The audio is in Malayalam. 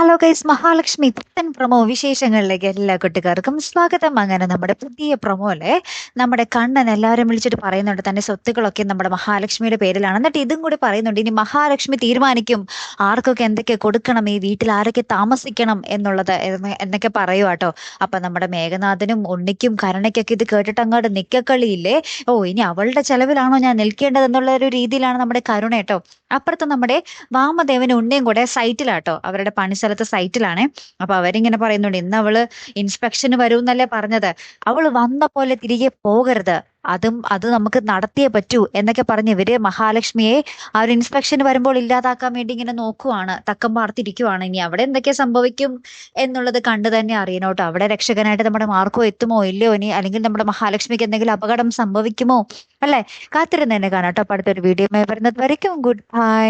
ഹലോ ഗൈസ്, മഹാലക്ഷ്മി പുത്തൻ പ്രൊമോ വിശേഷങ്ങളിലേക്ക് എല്ലാ കുട്ടികാർക്കും സ്വാഗതം. അങ്ങനെ നമ്മുടെ പുതിയ പ്രൊമോ അല്ലേ, നമ്മുടെ കണ്ണൻ എല്ലാവരും വിളിച്ചിട്ട് പറയുന്നുണ്ട് തന്റെ സ്വത്തുക്കളൊക്കെ നമ്മുടെ മഹാലക്ഷ്മിയുടെ പേരിലാണ്. എന്നിട്ട് ഇതും കൂടി പറയുന്നുണ്ട്, ഇനി മഹാലക്ഷ്മി തീരുമാനിക്കും ആർക്കൊക്കെ എന്തൊക്കെ കൊടുക്കണം, ഈ വീട്ടിൽ ആരൊക്കെ താമസിക്കണം എന്നുള്ളത് എന്നൊക്കെ പറയുവാട്ടോ. അപ്പൊ നമ്മുടെ മേഘനാഥനും ഉണ്ണിക്കും കരുണയ്ക്കൊക്കെ ഇത് കേട്ടിട്ട് അങ്ങോട്ട് നിക്കക്കളിയില്ലേ. ഓ, ഇനി അവളുടെ ചെലവിലാണോ ഞാൻ നിൽക്കേണ്ടത് എന്നുള്ള ഒരു രീതിയിലാണ് നമ്മുടെ കരുണ കേട്ടോ. അപ്പുറത്ത് നമ്മുടെ വാമദേവനും ഉണ്ണിയും കൂടെ സൈറ്റിലാട്ടോ, അവരുടെ പണിസ്ഥലത്ത് സൈറ്റിലാണ്. അപ്പൊ അവരിങ്ങനെ പറയുന്നുണ്ട്, ഇന്ന് അവള് ഇൻസ്പെക്ഷന് വരൂന്നല്ലേ പറഞ്ഞത്, അവള് വന്ന പോലെ തിരികെ പോകരുത്, അത് നമുക്ക് നടത്തിയേ പറ്റൂ എന്നൊക്കെ പറഞ്ഞ് ഇവര് മഹാലക്ഷ്മിയെ ആ ഒരു ഇൻസ്പെക്ഷന് വരുമ്പോൾ ഇല്ലാതാക്കാൻ വേണ്ടി ഇങ്ങനെ നോക്കുവാണ്, തക്കം പാർത്തിരിക്കുവാണ്. ഇനി അവിടെ എന്തൊക്കെ സംഭവിക്കും എന്നുള്ളത് കണ്ടു തന്നെ അറിയണോട്ടോ. അവിടെ രക്ഷകനായിട്ട് നമ്മുടെ മാർക്കോ എത്തുമോ ഇല്ലയോ, ഇനി അല്ലെങ്കിൽ നമ്മുടെ മഹാലക്ഷ്മിക്ക് എന്തെങ്കിലും അപകടം സംഭവിക്കുമോ, അല്ലെ? കാത്തിരുന്ന് തന്നെ കാണാട്ടോ. അപ്പൊ അടുത്തൊരു വീഡിയോ വരുന്നത് വരയ്ക്കും ഗുഡ് ബൈ.